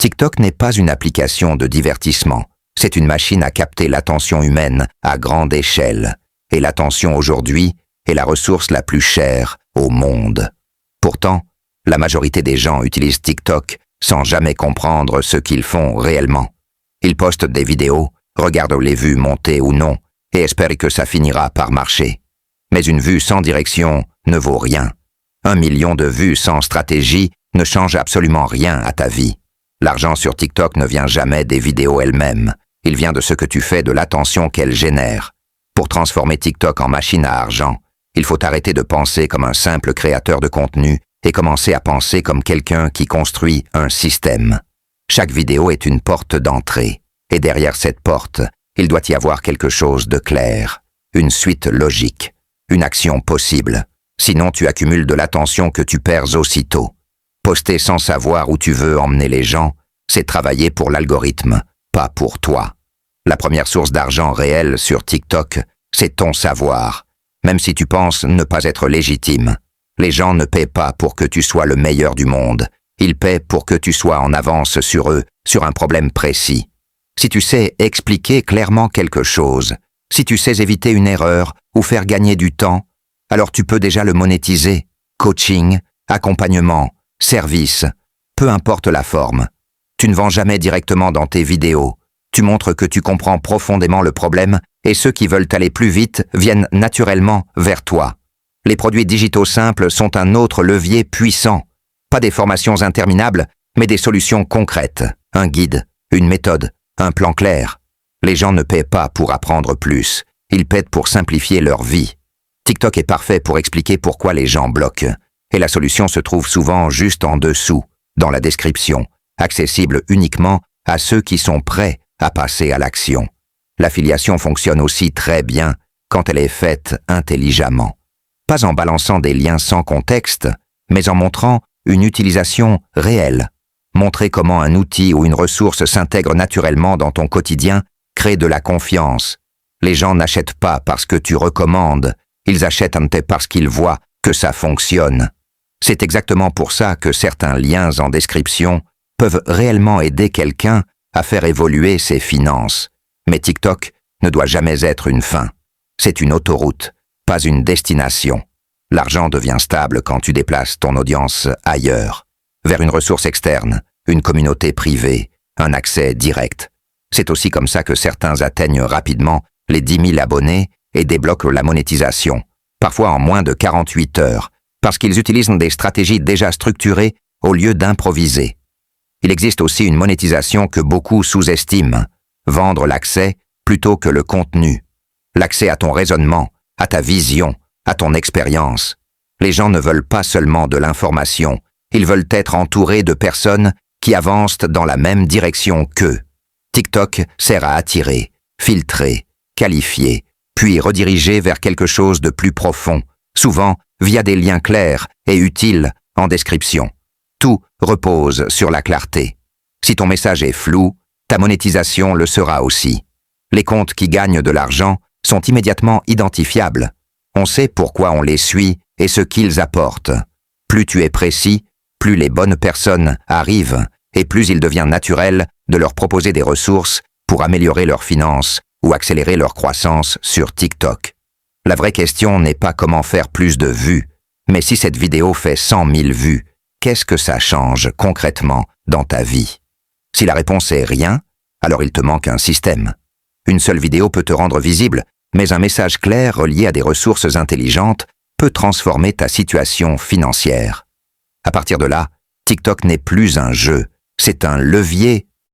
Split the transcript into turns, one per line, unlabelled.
TikTok n'est pas une application de divertissement. C'est une machine à capter l'attention humaine à grande échelle. Et l'attention aujourd'hui est la ressource la plus chère au monde. Pourtant, la majorité des gens utilisent TikTok sans jamais comprendre ce qu'ils font réellement. Ils postent des vidéos, regardent les vues monter ou non, et espèrent que ça finira par marcher. Mais une vue sans direction ne vaut rien. 1 million de vues sans stratégie ne change absolument rien à ta vie. L'argent sur TikTok ne vient jamais des vidéos elles-mêmes. Il vient de ce que tu fais de l'attention qu'elles génèrent. Pour transformer TikTok en machine à argent, il faut arrêter de penser comme un simple créateur de contenu et commencer à penser comme quelqu'un qui construit un système. Chaque vidéo est une porte d'entrée, et derrière cette porte, il doit y avoir quelque chose de clair, une suite logique, une action possible. Sinon tu accumules de l'attention que tu perds aussitôt. Poster sans savoir où tu veux emmener les gens, c'est travailler pour l'algorithme, pas pour toi. La première source d'argent réelle sur TikTok, c'est ton savoir, même si tu penses ne pas être légitime. Les gens ne paient pas pour que tu sois le meilleur du monde. Ils paient pour que tu sois en avance sur eux, sur un problème précis. Si tu sais expliquer clairement quelque chose, si tu sais éviter une erreur ou faire gagner du temps, alors tu peux déjà le monétiser. Coaching, accompagnement, service, peu importe la forme. Tu ne vends jamais directement dans tes vidéos. Tu montres que tu comprends profondément le problème et ceux qui veulent aller plus vite viennent naturellement vers toi. Les produits digitaux simples sont un autre levier puissant. Pas des formations interminables, mais des solutions concrètes. Un guide, une méthode, un plan clair. Les gens ne paient pas pour apprendre plus. Ils paient pour simplifier leur vie. TikTok est parfait pour expliquer pourquoi les gens bloquent. Et la solution se trouve souvent juste en dessous, dans la description, accessible uniquement à ceux qui sont prêts à passer à l'action. L'affiliation fonctionne aussi très bien quand elle est faite intelligemment. Pas en balançant des liens sans contexte, mais en montrant une utilisation réelle. Montrer comment un outil ou une ressource s'intègre naturellement dans ton quotidien crée de la confiance. Les gens n'achètent pas parce que tu recommandes, ils achètent parce qu'ils voient que ça fonctionne. C'est exactement pour ça que certains liens en description peuvent réellement aider quelqu'un à faire évoluer ses finances. Mais TikTok ne doit jamais être une fin. C'est une autoroute, pas une destination. L'argent devient stable quand tu déplaces ton audience ailleurs, vers une ressource externe, une communauté privée, un accès direct. C'est aussi comme ça que certains atteignent rapidement les 10 000 abonnés et débloquent la monétisation, parfois en moins de 48 heures, parce qu'ils utilisent des stratégies déjà structurées au lieu d'improviser. Il existe aussi une monétisation que beaucoup sous-estiment, vendre l'accès plutôt que le contenu. L'accès à ton raisonnement, à ta vision, à ton expérience. Les gens ne veulent pas seulement de l'information, ils veulent être entourés de personnes qui avancent dans la même direction qu'eux. TikTok sert à attirer, filtrer, qualifier, puis rediriger vers quelque chose de plus profond, souvent via des liens clairs et utiles en description. Tout repose sur la clarté. Si ton message est flou, ta monétisation le sera aussi. Les comptes qui gagnent de l'argent sont immédiatement identifiables. On sait pourquoi on les suit et ce qu'ils apportent. Plus tu es précis, plus les bonnes personnes arrivent et plus il devient naturel de leur proposer des ressources pour améliorer leurs finances ou accélérer leur croissance sur TikTok. La vraie question n'est pas comment faire plus de vues, mais si cette vidéo fait 100 000 vues, qu'est-ce que ça change concrètement dans ta vie? Si la réponse est rien, alors il te manque un système. Une seule vidéo peut te rendre visible, mais un message clair relié à des ressources intelligentes peut transformer ta situation financière. À partir de là, TikTok n'est plus un jeu, c'est un levier